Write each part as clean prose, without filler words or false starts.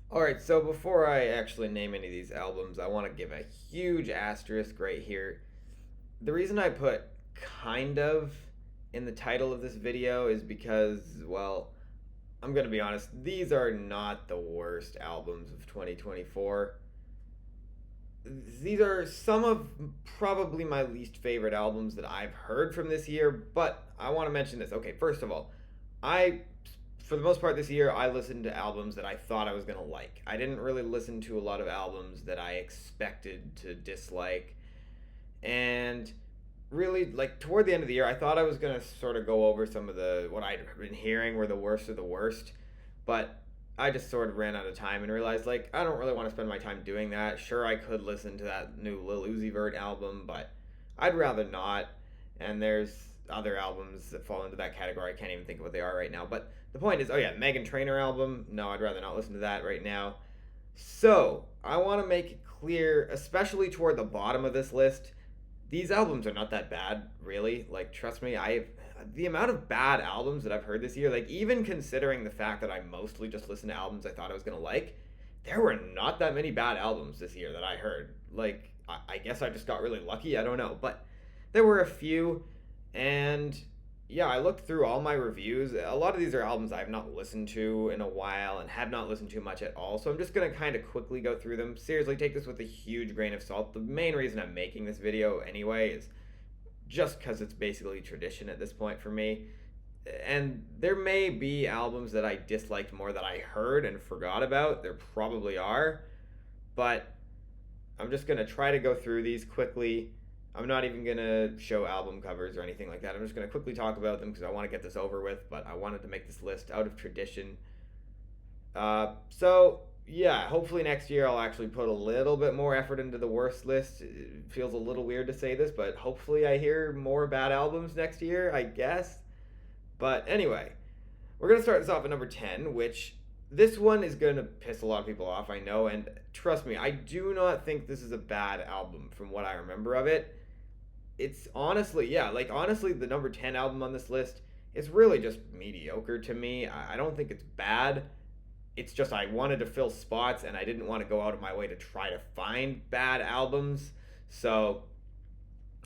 Alright, so before I actually name any of these albums, I want to give a huge asterisk right here. The reason I put kind of in the title of this video is because, well, I'm going to be honest, these are not the worst albums of 2024. These are some of probably my least favorite albums that I've heard from this year, but I want to mention this. Okay, first of all, I for the most part this year I listened to albums that I thought I was going to like. I didn't really listen to a lot of albums that I expected to dislike. And really, like, toward the end of the year, I thought I was going to sort of go over some of the what I'd been hearing were the worst of the worst, but I just sort of ran out of time and realized, like, I don't really want to spend my time doing that. Sure, I could listen to that new Lil Uzi Vert album, but I'd rather not. And there's other albums that fall into that category. I can't even think of what they are right now. But the point is, oh yeah, Megan Trainor album. No, I'd rather not listen to that right now. So I want to make it clear, especially toward the bottom of this list, these albums are not that bad, really. Like, trust me, I the amount of bad albums that I've heard this year, like, even considering the fact that I mostly just listened to albums I thought I was gonna like, there were not that many bad albums this year that I heard. Like, I guess I just got really lucky. I don't know, but there were a few, and yeah, I looked through all my reviews. A lot of these are albums I have not listened to in a while and have not listened to much at all. So I'm just going to kind of quickly go through them. Seriously, take this with a huge grain of salt. The main reason I'm making this video anyway is just because it's basically tradition at this point for me. And there may be albums that I disliked more that I heard and forgot about. There probably are. But I'm just going to try to go through these quickly. I'm not even going to show album covers or anything like that. I'm just going to quickly talk about them because I want to get this over with, but I wanted to make this list out of tradition. Yeah, hopefully next year I'll actually put a little bit more effort into the worst list. It feels a little weird to say this, but hopefully I hear more bad albums next year, I guess. But anyway, we're going to start this off at number 10, which this one is going to piss a lot of people off, I know, and trust me, I do not think this is a bad album from what I remember of it. It's honestly, yeah, like, honestly, the number 10 album on this list is really just mediocre to me. I don't think it's bad. It's just I wanted to fill spots and I didn't want to go out of my way to try to find bad albums. So,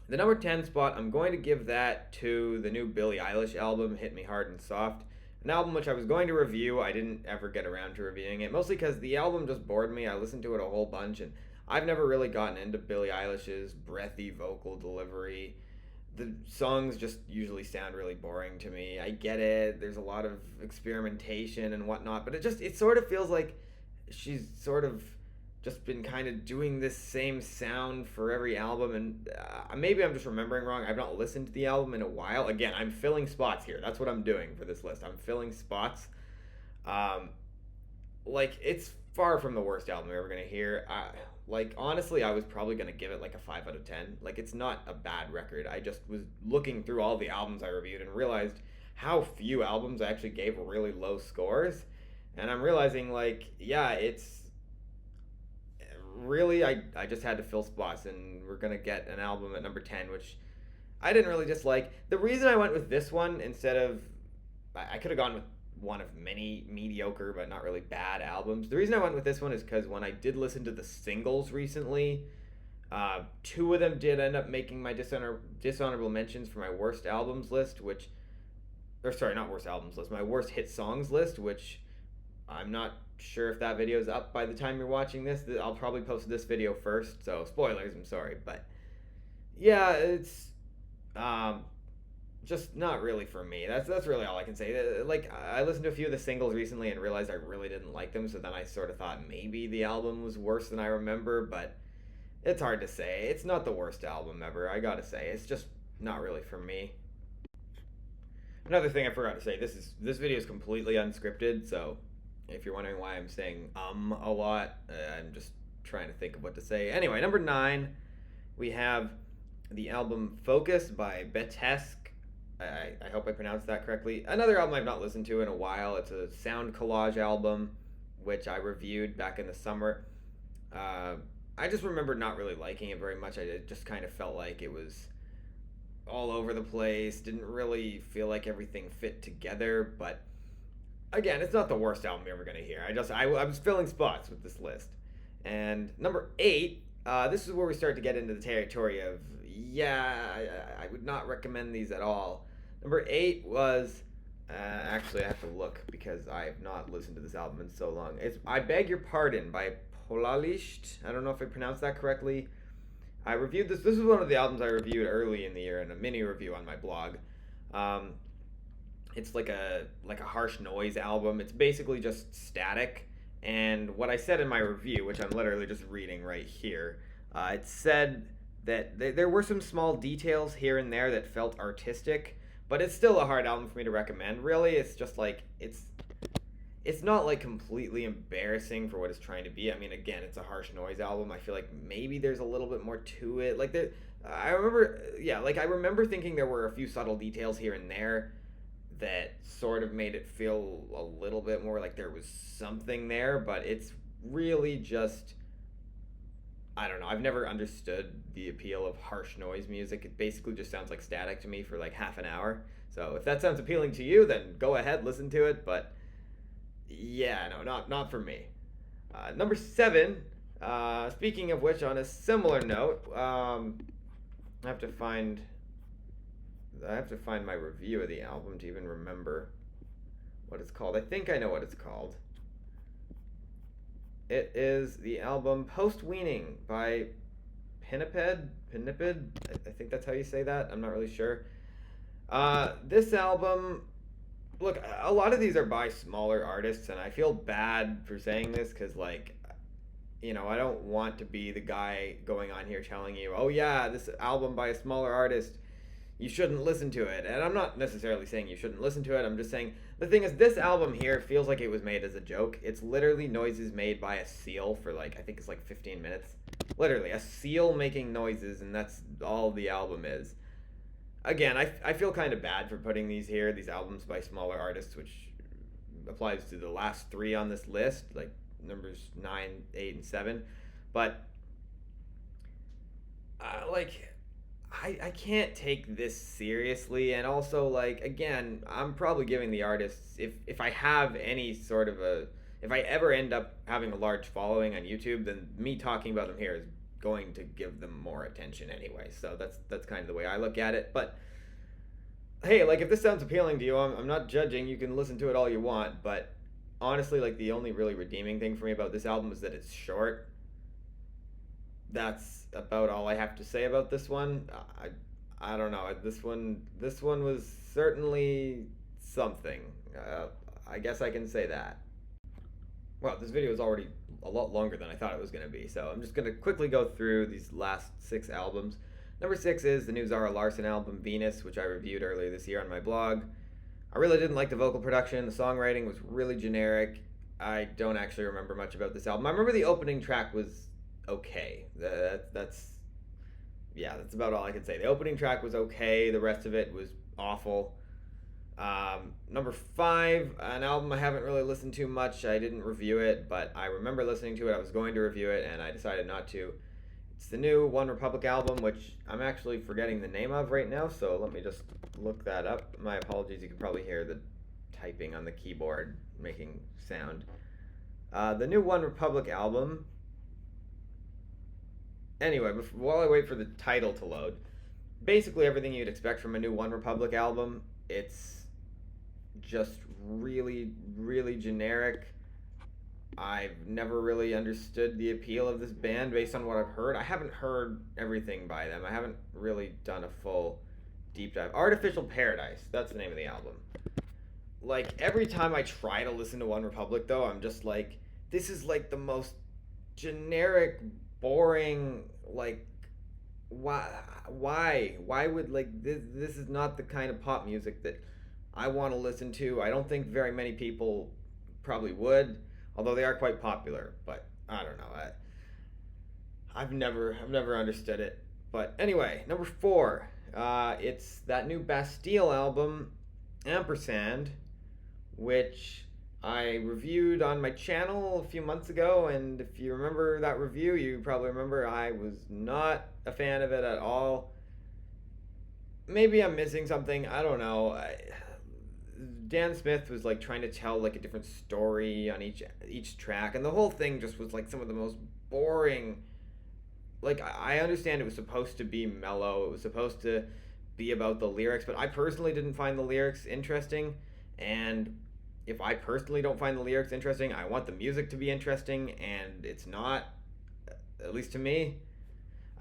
the number 10 spot, I'm going to give that to the new Billie Eilish album, Hit Me Hard and Soft. An album which I was going to review. I didn't ever get around to reviewing it, mostly because the album just bored me. I listened to it a whole bunch, and I've never really gotten into Billie Eilish's breathy vocal delivery. The songs just usually sound really boring to me. I get it. There's a lot of experimentation and whatnot, but it sort of feels like she's sort of just been kind of doing this same sound for every album, and maybe I'm just remembering wrong. I've not listened to the album in a while. Again, I'm filling spots here. That's what I'm doing for this list. I'm filling spots. Um, like, it's far from the worst album you're ever gonna hear. Like, honestly, I was probably gonna give it like a 5 out of 10. Like, it's not a bad record. I just was looking through all the albums I reviewed and realized how few albums I actually gave really low scores, and I'm realizing, like, yeah, it's really, I just had to fill spots, and we're gonna get an album at number 10, which I didn't really dislike. The reason I went with this one instead of, I could have gone with one of many mediocre but not really bad albums. The reason I went with this one is because when I did listen to the singles recently, two of them did end up making my dishonorable mentions for my worst albums list, which, or sorry, not worst albums list, my worst hit songs list, which I'm not sure if that video is up by the time you're watching this. I'll probably post this video first, so spoilers, I'm sorry. But yeah, it's um, just not really for me. That's really all I can say. Like, I listened to a few of the singles recently and realized I really didn't like them, so then I sort of thought maybe the album was worse than I remember, but it's hard to say. It's not the worst album ever, I gotta say. It's just not really for me. Another thing I forgot to say, this video is completely unscripted, so if you're wondering why I'm saying a lot, I'm just trying to think of what to say. Anyway, number 9, we have the album Focus by Betesk. I hope I pronounced that correctly. Another album I've not listened to in a while. It's a sound collage album, which I reviewed back in the summer. I just remember not really liking it very much. I just kind of felt like it was all over the place. Didn't really feel like everything fit together, but again, it's not the worst album you're ever gonna hear. I was filling spots with this list, and number 8. This is where we start to get into the territory of I would not recommend these at all. Number 8 was actually I have to look because I have not listened to this album in so long. It's I Beg Your Pardon by Polalisht. I don't know if I pronounced that correctly. I reviewed this. This is one of the albums I reviewed early in the year in a mini review on my blog. Um, it's like a harsh noise album. It's basically just static. And what I said in my review, which I'm literally just reading right here, it said that there were some small details here and there that felt artistic, but it's still a hard album for me to recommend. Really, it's just like it's not like completely embarrassing for what it's trying to be. I mean, again, it's a harsh noise album. I feel like maybe there's a little bit more to it. Like I remember thinking there were a few subtle details here and there that sort of made it feel a little bit more like there was something there, but it's really just I don't know. I've never understood the appeal of harsh noise music. It basically just sounds like static to me for like half an hour. So if that sounds appealing to you, then go ahead, listen to it. But yeah, no, not for me. Number 7. Speaking of which, on a similar note, I have to find my review of the album to even remember what it's called. I think I know what it's called. It is the album Post Weaning by Pinniped. I think that's how you say that. I'm not really sure. This album, look, a lot of these are by smaller artists, and I feel bad for saying this because, like, I don't want to be the guy going on here telling you, oh yeah, this album by a smaller artist, you shouldn't listen to it. And I'm not necessarily saying you shouldn't listen to it. I'm just saying the thing is, this album here feels like it was made as a joke. It's literally noises made by a seal for I think it's like 15 minutes. Literally, a seal making noises, and that's all the album is. Again, I feel kind of bad for putting these albums by smaller artists, which applies to the last 3 on this list, like numbers 9, 8, and 7. But, I can't take this seriously, and also again, I'm probably giving the artists, if I have any sort of if I ever end up having a large following on YouTube, then me talking about them here is going to give them more attention anyway. So that's kind of the way I look at it. But hey, if this sounds appealing to you, I'm not judging. You can listen to it all you want, but honestly, the only really redeeming thing for me about this album is that it's short. That's about all I have to say about this one. I don't know. This one was certainly something. I guess I can say that. Well, this video is already a lot longer than I thought it was going to be, so I'm just going to quickly go through these last 6 albums. Number 6 is the new Zara Larsson album, Venus, which I reviewed earlier this year on my blog. I really didn't like the vocal production. The songwriting was really generic. I don't actually remember much about this album. I remember the opening track was okay. That's about all I can say. The opening track was okay. The rest of it was awful. Number 5, an album I haven't really listened to much. I didn't review it, but I remember listening to it. I was going to review it, and I decided not to. It's the new One Republic album, which I'm actually forgetting the name of right now, so let me just look that up. My apologies, you can probably hear the typing on the keyboard making sound. The new One Republic album. Anyway, while I wait for the title to load, basically everything you'd expect from a new One Republic album. It's just really, really generic. I've never really understood the appeal of this band based on what I've heard. I haven't heard everything by them. I haven't really done a full deep dive. Artificial Paradise, that's the name of the album. Every time I try to listen to One Republic, though, I'm just this is the most generic, boring, why would this is not the kind of pop music that I want to listen to. I don't think very many people probably would, although they are quite popular. But I don't know. I've never understood it. But anyway, number 4, it's that new Bastille album, Ampersand, which I reviewed on my channel a few months ago, and if you remember that review, you probably remember I was not a fan of it at all. Maybe I'm missing something. I don't know. Dan Smith was like trying to tell like a different story on each track, and the whole thing just was like some of the most boring. Like I understand it was supposed to be mellow, it was supposed to be about the lyrics, but I personally didn't find the lyrics interesting, and if I personally don't find the lyrics interesting, I want the music to be interesting, and it's not, at least to me.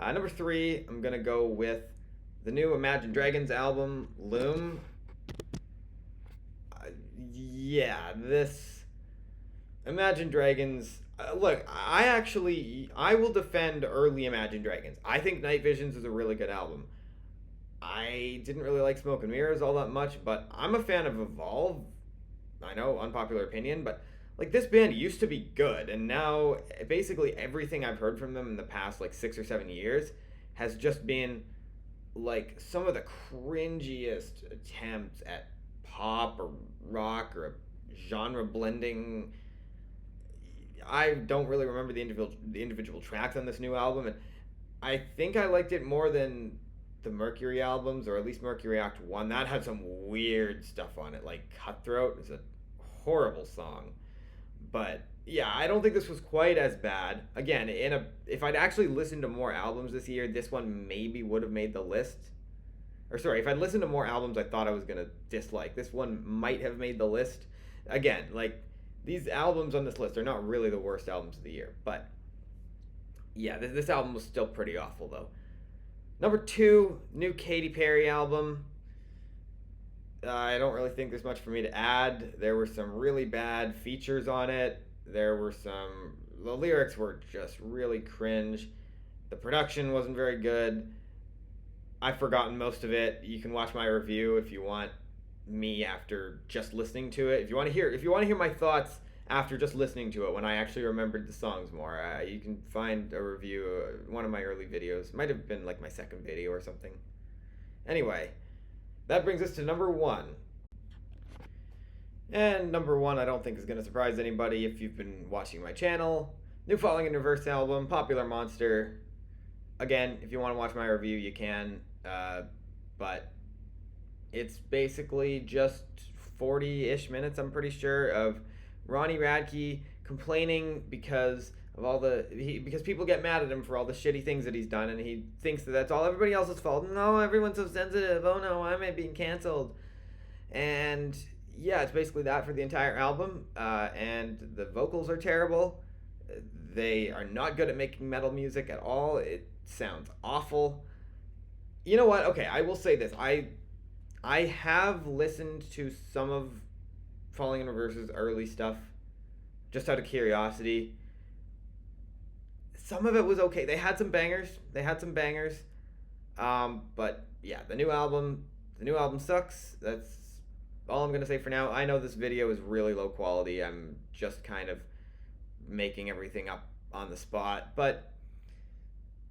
Number three, I'm gonna go with the new Imagine Dragons album, Loom. Yeah, this Imagine Dragons. Look, I will defend early Imagine Dragons. I think Night Visions is a really good album. I didn't really like Smoke and Mirrors all that much, but I'm a fan of Evolve. I know, unpopular opinion, but like this band used to be good, and now basically everything I've heard from them in the past like 6 or 7 years has just been like some of the cringiest attempts at pop or rock or genre blending. I don't really remember the individual tracks on this new album, and I think I liked it more than the Mercury albums, or at least Mercury Act One. That had some weird stuff on it, like Cutthroat is a horrible song. But yeah, I don't think this was quite as bad. Again, if I'd actually listened to more albums this year, this one maybe would have made the list. Or sorry, if I'd listened to more albums I thought I was gonna dislike, this one might have made the list. Again, like these albums on this list are not really the worst albums of the year, but yeah, this album was still pretty awful though. Number two, new Katy Perry album. I don't really think there's much for me to add. There were some really bad features on it. The lyrics were just really cringe. The production wasn't very good. I've forgotten most of it. You can watch my review if you want me after just listening to it. If you want to hear my thoughts after just listening to it when I actually remembered the songs more, you can find a review, one of my early videos. It might have been like my second video or something. Anyway, that brings us to number one. And number one, I don't think is going to surprise anybody if you've been watching my channel. New Falling in Reverse album, Popular Monster. Again, if you want to watch my review, you can. But it's basically just 40-ish minutes, I'm pretty sure, of Ronnie Radke complaining because people get mad at him for all the shitty things that he's done, and he thinks that that's all everybody else's fault. No, everyone's so sensitive. Oh no, why am I being canceled? And yeah, it's basically that for the entire album. And the vocals are terrible. They are not good at making metal music at all. It sounds awful. You know what? Okay, I will say this. I have listened to some of Falling in Reverse's early stuff just out of curiosity. Some of it was okay. They had some bangers. But yeah, the new album sucks. That's all I'm gonna say for now. I know this video is really low quality. I'm just kind of making everything up on the spot. But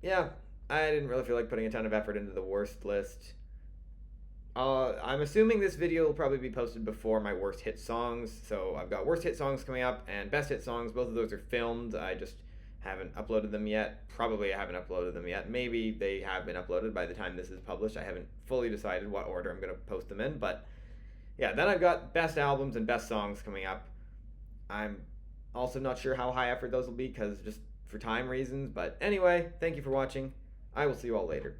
yeah, I didn't really feel like putting a ton of effort into the worst list. I'm assuming this video will probably be posted before my worst hit songs. So I've got worst hit songs coming up and best hit songs. Both of those are filmed. I just haven't uploaded them yet. Probably I haven't uploaded them yet. Maybe they have been uploaded by the time this is published. I haven't fully decided what order I'm going to post them in. But yeah, then I've got best albums and best songs coming up. I'm also not sure how high effort those will be because just for time reasons. But anyway, thank you for watching. I will see you all later.